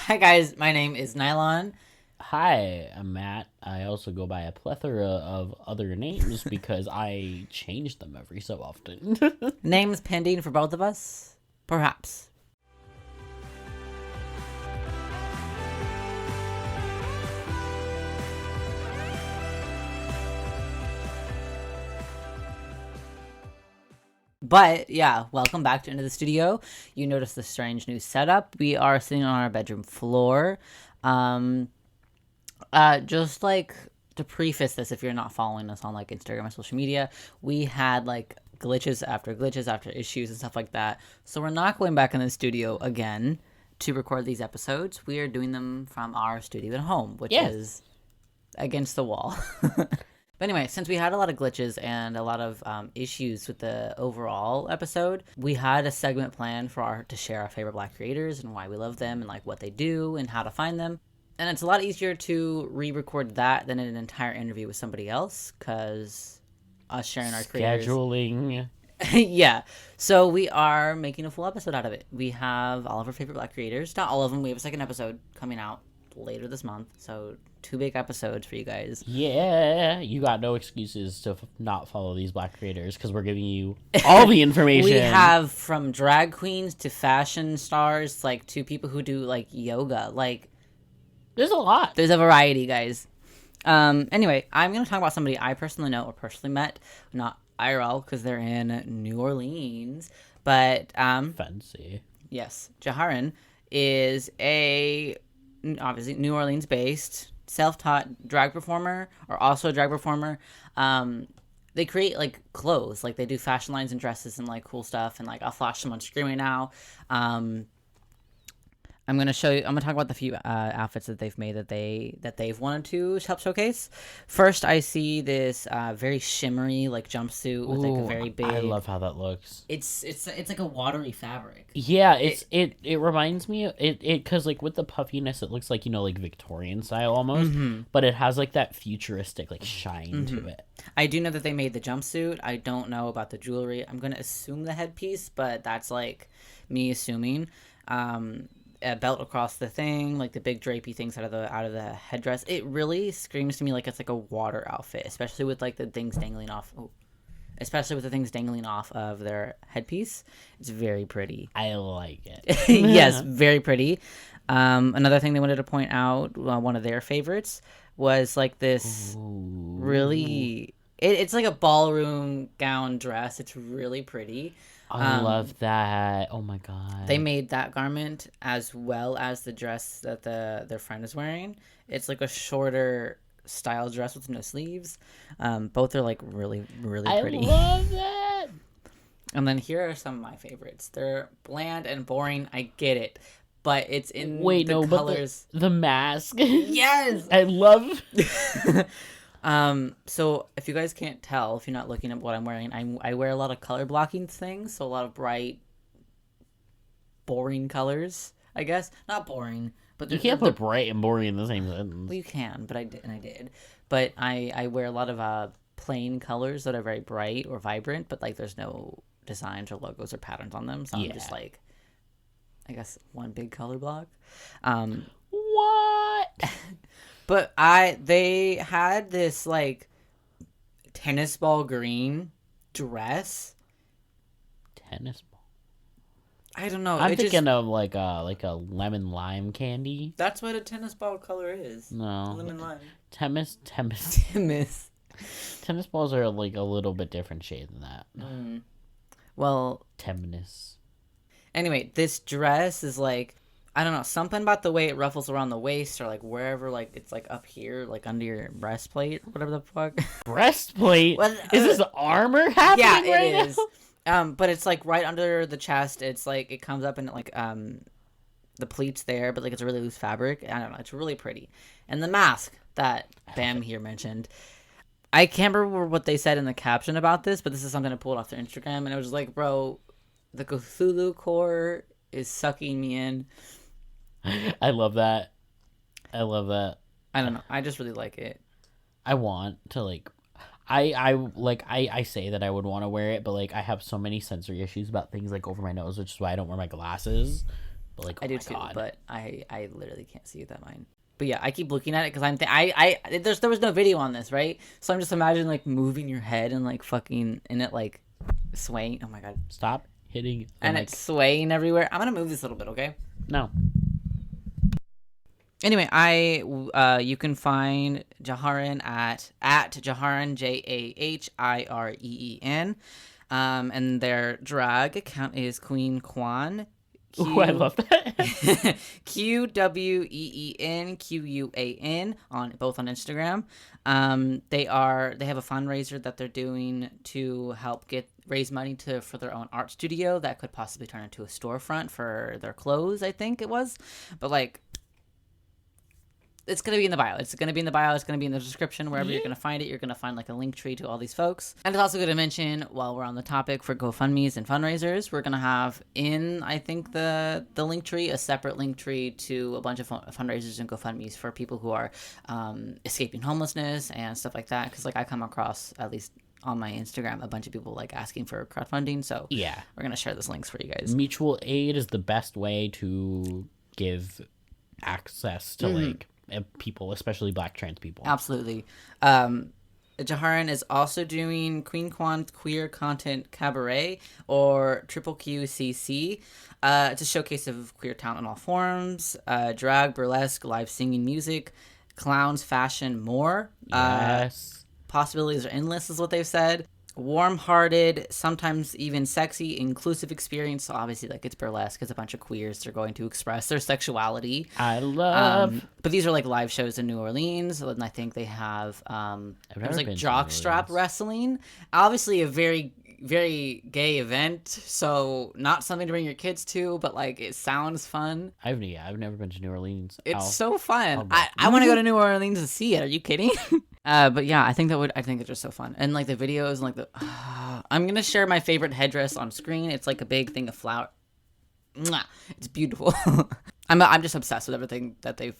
Hi guys, my name is Nylon. Hi, I'm Matt. I also go by a plethora of other names because I change them every so often. Names pending for both of us? Perhaps. But yeah, welcome back to Into the Studio. You notice the strange new setup. We are sitting on our bedroom floor. Just like to preface this, if you're not following us on like Instagram or social media, we had like glitches after issues and stuff like that. So we're not going back in the studio again to record these episodes. We are doing them from our studio at home, which Yes. is against the wall. But anyway, since we had a lot of glitches and a lot of issues with the overall episode, we had a segment planned to share our favorite Black creators and why we love them and like what they do and how to find them. And it's a lot easier to re-record that than an entire interview with somebody else because us sharing our creators. Scheduling. Yeah. So we are making a full episode out of it. We have all of our favorite Black creators. Not all of them. We have a second episode coming out later this month. So 2 big episodes for you guys. Yeah, you got no excuses to not follow these Black creators because we're giving you all the information. We have from drag queens to fashion stars, like to people who do like yoga. Like There's a lot. there's a variety, guys. Anyway, I'm gonna talk about somebody I personally know or personally met, not IRL because they're in New Orleans. But Fancy. yes, Jaharin is a obviously New Orleans based self-taught drag performer, or also a drag performer. They create like clothes, like they do fashion lines and dresses and like cool stuff, and like I'll flash them on screen right now. I'm gonna show you. I'm gonna talk about the few outfits that they've made that they've wanted to help showcase. First, I see this very shimmery like jumpsuit with like a very big. I love how that looks. It's like a watery fabric. Yeah, it reminds me it because like with the puffiness, it looks like like Victorian style almost, but it has like that futuristic like shine to it. I do know that they made the jumpsuit. I don't know about the jewelry. I'm gonna assume the headpiece, but that's like me assuming. A belt across the thing, like the big drapey things out of the headdress. It really screams to me like it's like a water outfit, especially with like the things dangling off. Especially with the things dangling off of their headpiece. It's very pretty. I like it. Yes, very pretty. Another thing they wanted to point out, one of their favorites, was like this really. It's like a ballroom gown dress. It's really pretty. I love that. Oh my god. They made that garment as well as the dress that their friend is wearing. It's like a shorter style dress with no sleeves. Both are like really, really pretty. I love that. And then here are some of my favorites. They're bland and boring. I get it. But it's in colors. But the mask. Yes! I love. So if you guys can't tell, if you're not looking at what I'm wearing, I wear a lot of color blocking things, so a lot of bright, boring colors, I guess. Not boring, but You can't put bright and boring in the same sentence. well, you can, but I did. But I wear a lot of plain colors that are very bright or vibrant, but like there's no designs or logos or patterns on them, so I'm just like, I guess one big color block. What? But they had this like tennis ball green dress. Tennis ball. I don't know. I'm thinking of like a lemon lime candy. That's what a tennis ball color is. No. Lemon lime. Tennis. Tennis. Tennis balls are like a little bit different shade than that. Well, Tennis. anyway, this dress is like, I don't know, something about the way it ruffles around the waist or like wherever, like it's like up here, like under your breastplate or whatever the fuck. Breastplate? Well, is this armor happening Yeah, it right is. now? But it's like right under the chest. It's like it comes up and like the pleats there, but like it's a really loose fabric. I don't know. It's really pretty. And the mask that Bam here mentioned. I can't remember what they said in the caption about this, but this is something I pulled off their Instagram, and it was just like, bro, the Cthulhu core is sucking me in. I love that. I don't know. I just really like it. I want to like I say that I would want to wear it, but like I have so many sensory issues about things like over my nose, which is why I don't wear my glasses. But like, I oh do my too, God. but I literally can't see that mine. But yeah, I keep looking at it because there was no video on this, right? So I'm just imagining like moving your head and like fucking and it like swaying. Oh my God! Stop hitting the And mic. it's swaying everywhere. I'm gonna move this a little bit, okay? No. Anyway, you can find Jaharin at Jaharin Jahreen, and their drag account is Queen Kwan. Ooh, I love that. QWEENQUAN on both on Instagram. They have a fundraiser that they're doing to help raise money for their own art studio that could possibly turn into a storefront for their clothes, I think it was. But like, it's going to be in the bio. It's going to be in the bio. It's going to be in the description. Wherever you're going to find it, you're going to find like a link tree to all these folks. And it's also going to mention, while we're on the topic for GoFundMes and fundraisers, we're going to have in, I think, the link tree, a separate link tree to a bunch of fundraisers and GoFundMes for people who are escaping homelessness and stuff like that. Because like I come across, at least on my Instagram, a bunch of people like asking for crowdfunding. So Yeah. we're going to share those links for you guys. Mutual aid is the best way to give access to like people, especially Black trans people. Absolutely. Jaharin is also doing Queen Kwan's Queer Content Cabaret, or Triple QCC. It's a showcase of queer talent in all forms, drag, burlesque, live singing, music, clowns, fashion, more. Yes. Possibilities are endless is what they've said. Warm-hearted, sometimes even sexy, inclusive experience. So obviously, like, it's burlesque. It's a bunch of queers. They're going to express their sexuality. I love. But these are like live shows in New Orleans, and I think they have there's like been to jockstrap wrestling. Obviously, a very very gay event, so not something to bring your kids to, but like it sounds fun. I've never been to New Orleans. It's so fun. I want to go to New Orleans to see it. Are you kidding? But yeah, I think it's just so fun. And like the videos and like I'm gonna share my favorite headdress on screen. It's like a big thing of flower. Mwah. It's beautiful. I'm just obsessed with everything that they've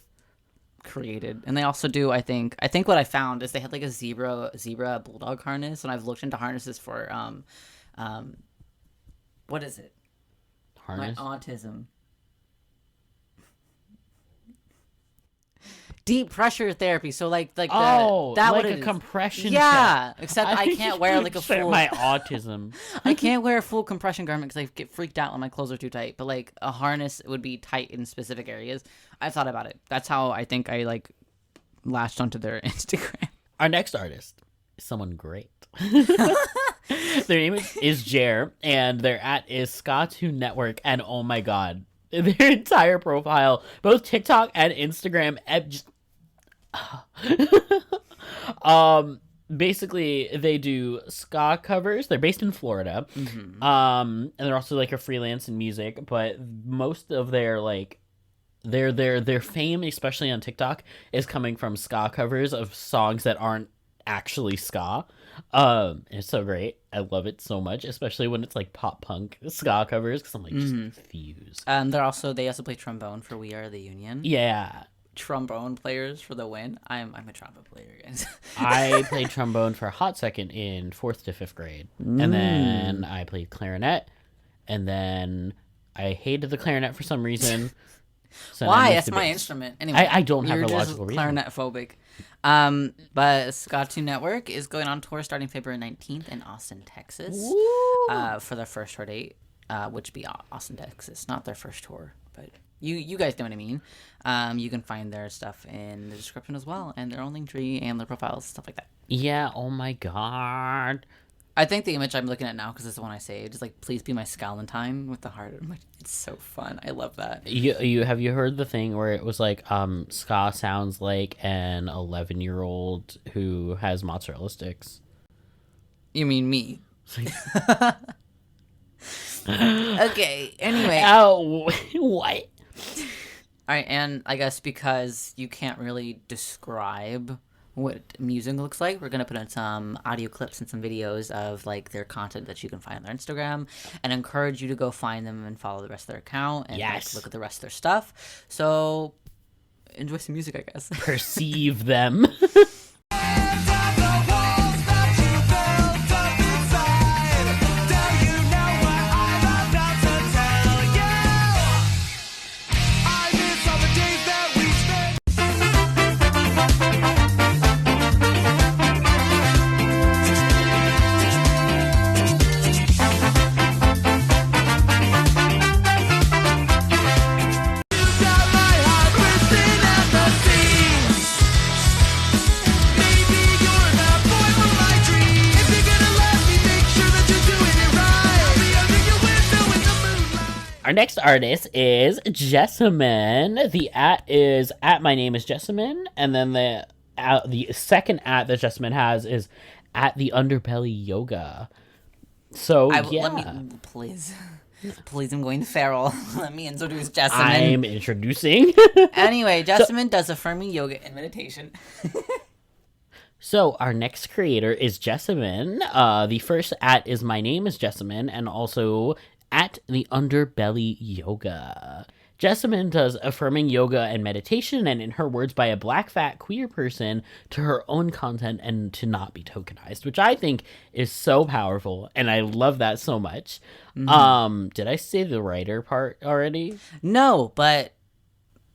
created. And they also do, I think what I found is they had like a zebra bulldog harness, and I've looked into harnesses for what is it? Harness? My autism. Deep pressure therapy. So like like what a it compression. Yeah, set. except I can't wear like a full. My autism. I can't wear a full compression garment because I get freaked out when my clothes are too tight. But like a harness would be tight in specific areas. I've thought about it. That's how I think I like latched onto their Instagram. Our next artist is someone great. Their name is Jer, and their @ is Ska2 Network, and oh my god, their entire profile, both TikTok and Instagram, just basically they do ska covers. They're based in Florida, and they're also like a freelance in music, but most of their like their fame, especially on TikTok, is coming from ska covers of songs that aren't actually ska. It's so great. I love it so much, especially when it's like pop punk ska covers, because I'm like just confused. They also play trombone for We Are the Union. Yeah. Trombone players for the win. I'm a trombone player, guys. I played trombone for a hot second in 4th to 5th grade, and then I played clarinet, and then I hated the clarinet for some reason. So why? That's my instrument. Anyway, I don't have a logical reason. Clarinet phobic. But Ska2 Network is going on tour starting February 19th in Austin, Texas. For their first tour date, which be Austin, Texas. Not their first tour, but you guys know what I mean. You can find their stuff in the description as well, and their own link tree and their profiles, stuff like that. Yeah. Oh my god. I think the image I'm looking at now, because it's the one I saved, is like, please be my Scalentine with the heart. I'm like, it's so fun. I love that. You have you heard the thing where it was like ska sounds like an 11-year-old who has mozzarella sticks? You mean me? Okay. Anyway. Oh, what? All right, and I guess because you can't really describe what music looks like, we're going to put in some audio clips and some videos of like their content that you can find on their Instagram, and encourage you to go find them and follow the rest of their account and like, look at the rest of their stuff. So enjoy some music, I guess. Perceive them. Our next artist is Jessamine. The at is at my name is Jessamine, and then the second at that Jessamine has is at the underbelly yoga. So Let me, please, I'm going feral. Let me introduce Jessamine. I'm introducing. Anyway, Jessamine does affirming yoga and meditation. So our next creator is Jessamine. The first at is my name is Jessamine, and also at the underbelly yoga. Jessamine does affirming yoga and meditation, and in her words, by a black fat queer person to her own content and to not be tokenized, which I think is so powerful, and I love that so much. Did I say the writer part already? No, but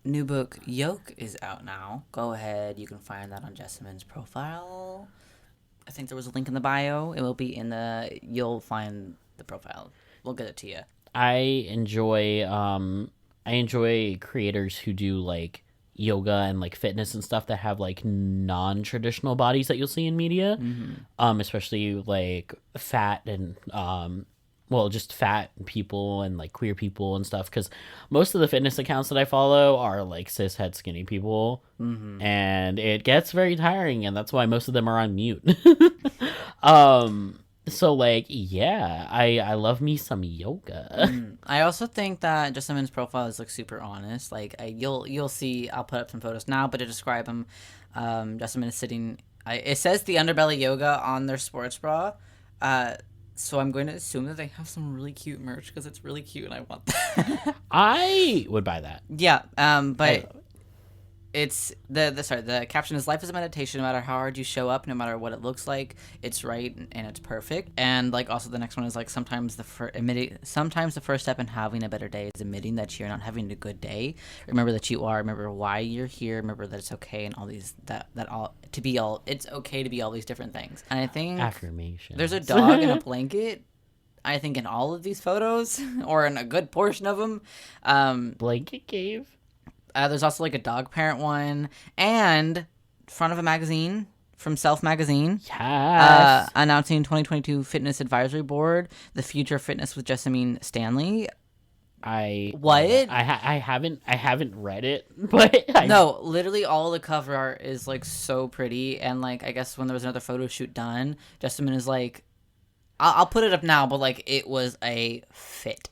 new book Yoke is out now. Go ahead, you can find that on Jessamine's profile. I think there was a link in the bio. It will be you'll find the profile. We'll get it to you. I enjoy creators who do like yoga and like fitness and stuff that have like non-traditional bodies that you'll see in media, especially like fat and just fat people and like queer people and stuff, because most of the fitness accounts that I follow are like cishet skinny people, and it gets very tiring, and that's why most of them are on mute. So like, yeah, I love me some yoga. I also think that Jessamine's profile is like super honest. Like you'll see, I'll put up some photos now, but to describe him, Jessamine is sitting. It says the underbelly yoga on their sports bra. So I'm going to assume that they have some really cute merch because it's really cute and I want that. I would buy that. Yeah. But it's the caption is life is a meditation. No matter how hard you show up, no matter what it looks like, it's right and it's perfect. And like also the next one is like sometimes the first step in having a better day is admitting that you're not having a good day. Remember that you are. Remember why you're here. Remember that it's okay and all these it's okay to be all these different things. And I think affirmation. There's a dog in a blanket. I think in all of these photos, or in a good portion of them. Blanket cave. There's also like a dog parent one, and front of a magazine from Self Magazine. Yes. Announcing 2022 Fitness Advisory Board, the future of fitness with Jessamine Stanley. I haven't read it, but no, literally all the cover art is like so pretty, and like I guess when there was another photo shoot done, Jessamine is like, I'll put it up now, but like it was a fit.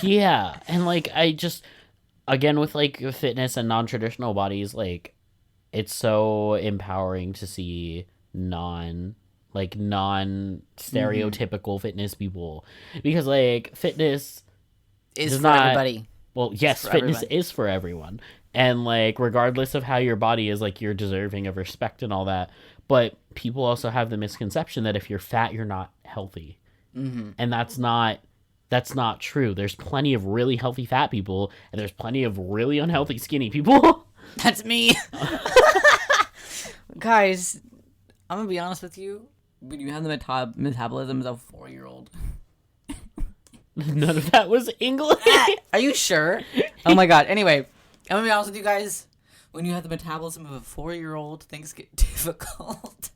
Yeah, and like I just. Again, with like fitness and non-traditional bodies, like it's so empowering to see non-stereotypical fitness people, because like fitness is for everybody. Well, yes, fitness is for everyone, and like regardless of how your body is, like you're deserving of respect and all that. But people also have the misconception that if you're fat, you're not healthy, and that's not true. There's plenty of really healthy fat people, and there's plenty of really unhealthy skinny people. That's me. Guys, I'm gonna be honest with you. When you have the metabolism of a 4-year-old. None of that was English. Are you sure? Oh my god. Anyway, I'm gonna be honest with you guys. When you have the metabolism of a 4-year-old, things get difficult.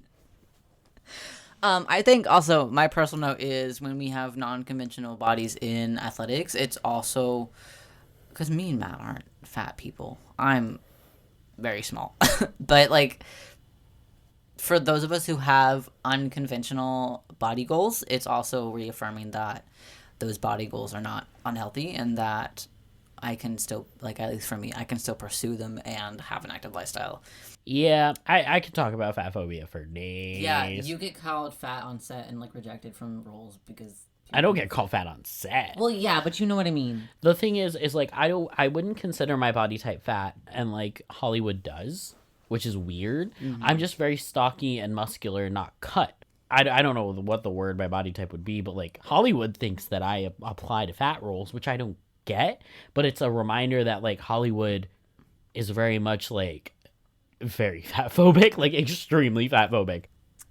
I think also my personal note is when we have non-conventional bodies in athletics, it's also because me and Matt aren't fat people. I'm very small. But like for those of us who have unconventional body goals, it's also reaffirming that those body goals are not unhealthy and that I can still, like, at least for me, I can still pursue them and have an active lifestyle. Yeah, I could talk about fat phobia for days. Yeah, you get called fat on set and, like, rejected from roles because... I don't get called fat on set. Well, yeah, but you know what I mean. The thing is like, I wouldn't consider my body type fat, and, like, Hollywood does, which is weird. Mm-hmm. I'm just very stocky and muscular, not cut. I don't know what the word my body type would be, but, like, Hollywood thinks that I apply to fat roles, which I don't get, but it's a reminder that, like, Hollywood is very much, like, very fat phobic, like, extremely fat phobic.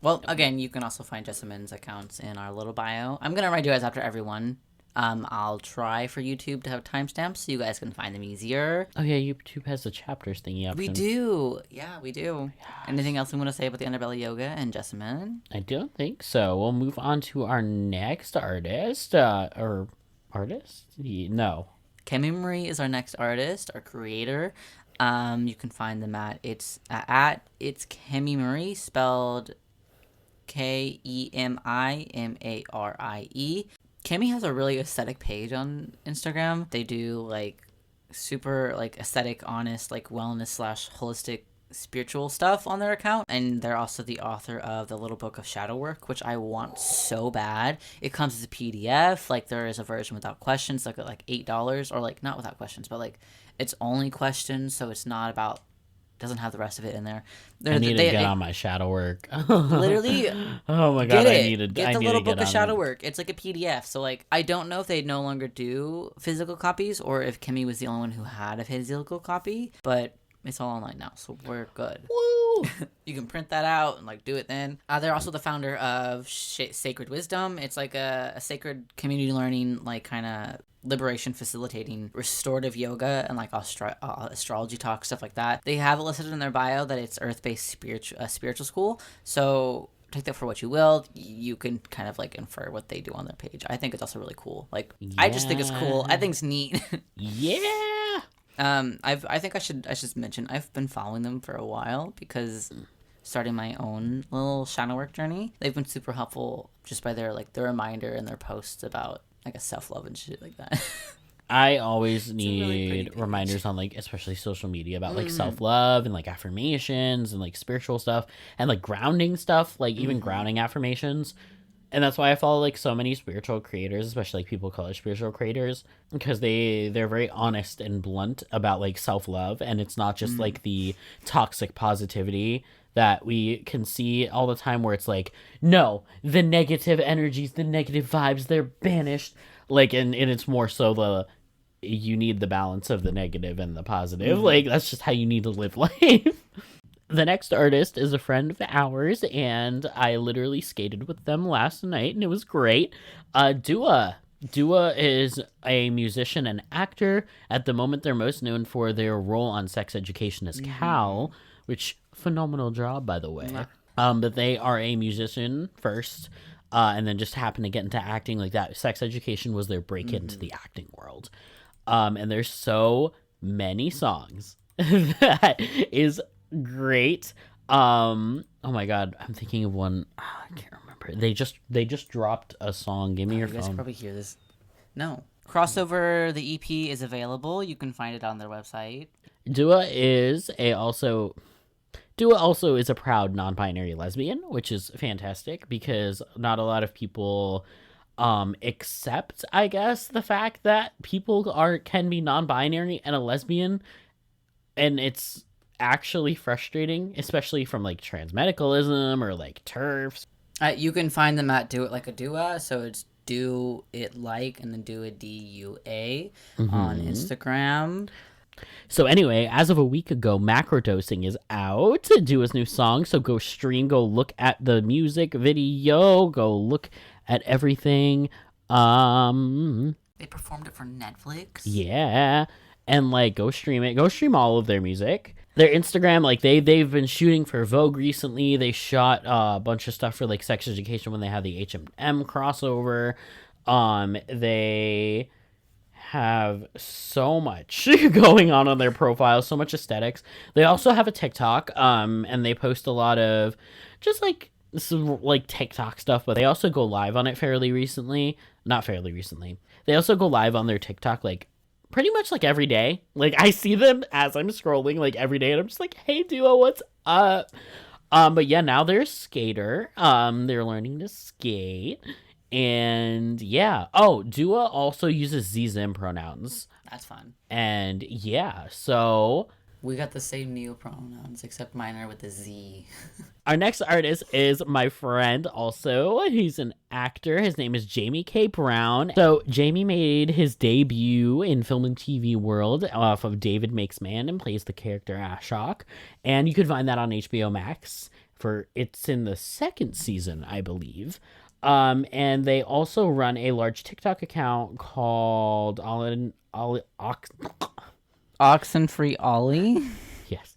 Well, again, you can also find Jessamine's accounts in our little bio. I'm gonna write you guys after everyone. I'll try for YouTube to have timestamps so you guys can find them easier. Oh yeah, YouTube has the chapters thingy option. We do. Yeah, we do. Yes. Anything else we want to say about the underbelly yoga and Jessamine? I don't think so. We'll move on to our next artist. Or artist? No. Kemi Marie is our next artist, our creator. You can find them it's Kemi Marie, spelled Kemimarie. Kemi has a really aesthetic page on Instagram. They do like super like aesthetic, honest, like wellness slash holistic spiritual stuff on their account, and they're also the author of the Little Book of Shadow Work, which I want so bad. It comes as a PDF. Like there is a version without questions, like at like $8, or like not without questions, but like it's only questions, so it's not about, doesn't have the rest of it in there. I need to get on my shadow work. Literally, oh my god, get the Little Book of Shadow Work. It's like a PDF. So like, I don't know if they no longer do physical copies, or if Kemi was the only one who had a physical copy, but it's all online now, so we're good. Woo! You can print that out and like do it then. They're also the founder of Sacred Wisdom. It's like a sacred community learning, like kind of liberation facilitating restorative yoga and like astrology talk, stuff like that. They have it listed in their bio that it's earth-based spiritual school, so take that for what you will. You can kind of like infer what they do on their page. I think it's also really cool. Like, yeah. I just think it's cool. I think it's neat. Yeah. I think I should mention I've been following them for a while because starting my own little shadow work journey. They've been super helpful just by their reminder and their posts about, I guess, self-love and shit like that. I always need really reminders on, like, especially social media about, like, self-love and, like, affirmations and, like, spiritual stuff and, like, grounding stuff, like, even grounding affirmations. And that's why I follow, like, so many spiritual creators, especially, like, people call it spiritual creators, because they're very honest and blunt about, like, self-love, and it's not just, like, the toxic positivity that we can see all the time where it's like, no, the negative energies, the negative vibes, they're banished. Like, and it's more so you need the balance of the negative and the positive. Like, that's just how you need to live life. The next artist is a friend of ours, and I literally skated with them last night, and it was great. Dua. Dua is a musician and actor. At the moment, they're most known for their role on Sex Education as Cal, which, phenomenal job, by the way. But they are a musician first, and then just happened to get into acting like that. Sex Education was their break into the acting world. And there's so many songs that is great. Oh my god, I'm thinking of one. I can't remember. They just dropped a song. Give me your phone. You guys probably hear this. No. Crossover, the EP is available. You can find it on their website. Dua also is a proud non-binary lesbian, which is fantastic because not a lot of people accept, I guess, the fact that people can be non-binary and a lesbian, and it's actually frustrating, especially from like transmedicalism or like TERFs. You can find them at Do It Like a Dua, so it's Do It Like and then Do It DUA on Instagram. So anyway, as of a week ago, Macrodosing is out. Dua's new song, so go stream, go look at the music video, go look at everything. They performed it for Netflix. Yeah, and like go stream it. Go stream all of their music. Their Instagram, like they've been shooting for Vogue recently. They shot a bunch of stuff for like Sex Education when they had the H&M crossover. They have so much going on their profile, so much aesthetics. They also have a TikTok, and they post a lot of just like some like TikTok stuff, but they also go live on it fairly recently. Not fairly recently. They also go live on their TikTok like pretty much like every day. Like I see them as I'm scrolling like every day, and I'm just like, hey Duo, what's up? But yeah, now they're a skater. They're learning to skate. And yeah. Oh, Dua also uses Z-Zim pronouns. That's fun. And yeah, so we got the same neopronouns, except mine are with a Z. Our next artist is my friend also. He's an actor. His name is Jamie K. Brown. So Jamie made his debut in film and TV world off of David Makes Man and plays the character Ashok. And you can find that on HBO Max. It's in the second season, I believe. And they also run a large TikTok account called Oxenfree Ollie. Yes.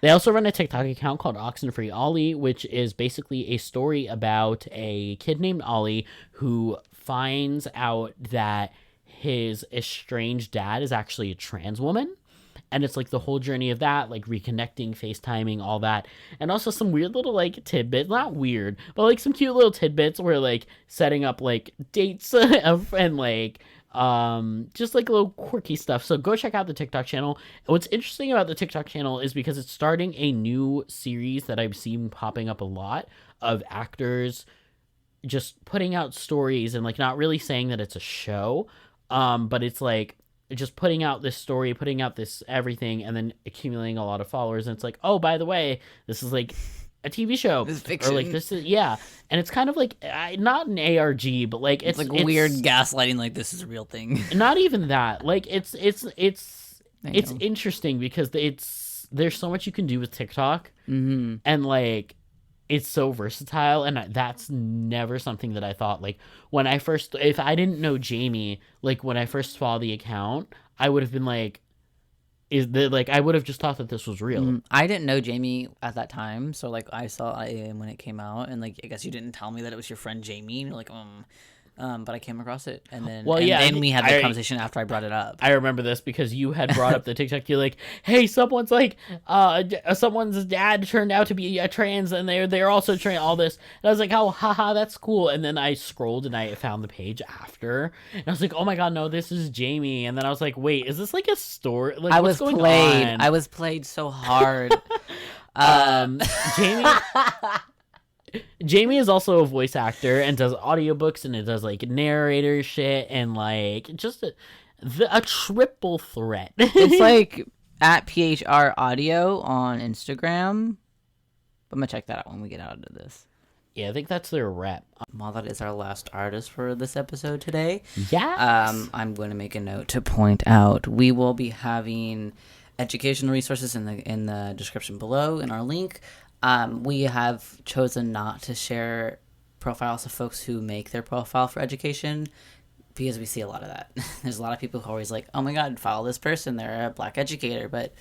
They also run a TikTok account called Oxenfree Ollie, which is basically a story about a kid named Ollie who finds out that his estranged dad is actually a trans woman. And it's like the whole journey of that, like reconnecting, FaceTiming, all that. And also some weird little like tidbits, not weird, but like some cute little tidbits where like setting up like dates and like just like little quirky stuff. So go check out the TikTok channel. And what's interesting about the TikTok channel is because it's starting a new series that I've seen popping up a lot of actors just putting out stories and like not really saying that it's a show, but it's like just putting out this story, putting out this everything, and then accumulating a lot of followers. And it's like, oh, by the way, this is like a TV show, This is fiction. or like this is and it's kind of like not an ARG, but like It's like weird gaslighting. Like this is a real thing. not even that. Like it's interesting because there's so much you can do with TikTok, and like it's so versatile, and that's never something that I thought. Like when I first, if I didn't know Jamie, like when I first saw the account, I would have been like, I would have just thought that this was real. I didn't know Jamie at that time, so like I saw when it came out, and like I guess you didn't tell me that it was your friend Jamie. And you're like, but I came across it, and then then we had the conversation after I brought it up. I remember this because you had brought up the TikTok. You're like, "Hey, someone's dad turned out to be a trans, and they're also trans." All this, and I was like, "Oh, haha, that's cool." And then I scrolled and I found the page after, and I was like, "Oh my god, no, this is Jamie." And then I was like, "Wait, is this like a story? Like, I what's was going played. on?" I was played so hard. Jamie. Jamie is also a voice actor and does audiobooks, and it does like narrator shit and like just a triple threat. It's like at PHR Audio on Instagram. I'm gonna check that out when we get out of this. Yeah, I think that's their rep. Well, that is our last artist for this episode today. Yeah. I'm going to make a note to point out we will be having educational resources in the description below in our link. We have chosen not to share profiles of folks who make their profile for education because we see a lot of that. There's a lot of people who are always like, oh my god, follow this person, they're a Black educator, but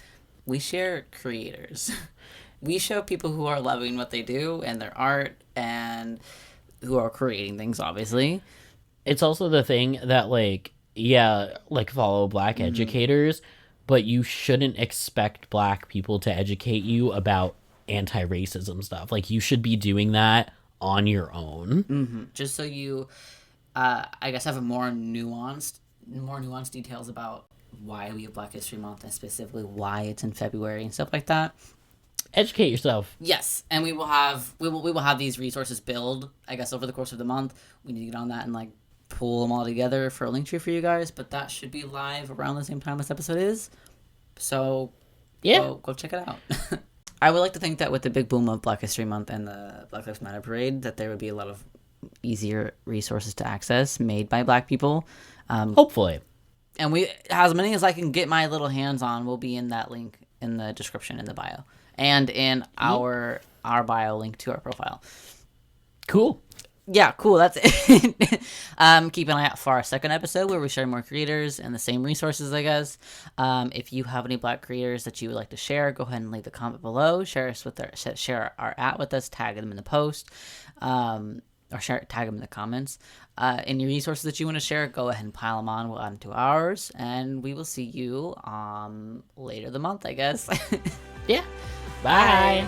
we share creators. We show people who are loving what they do and their art and who are creating things, obviously. It's also the thing that like follow Black educators, but you shouldn't expect Black people to educate you about anti-racism stuff. Like you should be doing that on your own, just so you I guess have a more nuanced details about why we have Black History Month and specifically why it's in February and stuff like that. Educate yourself. Yes, and we will have these resources build, I guess, over the course of the month. We need to get on that and like pull them all together for a link tree for you guys, but that should be live around the same time this episode is. So yeah, go check it out. I would like to think that with the big boom of Black History Month and the Black Lives Matter parade, that there would be a lot of easier resources to access made by Black people. Hopefully. And as many as I can get my little hands on will be in that link in the description in the bio. And in our bio link to our profile. Cool. Yeah, cool. That's it. Keep an eye out for our second episode where we share more creators and the same resources, I guess. If you have any Black creators that you would like to share, go ahead and leave the comment below. Share our @ with us. Tag them in the post, or tag them in the comments. Any resources that you want to share, go ahead and pile them on. We'll add them to ours, and we will see you later the month, I guess. Yeah. Bye.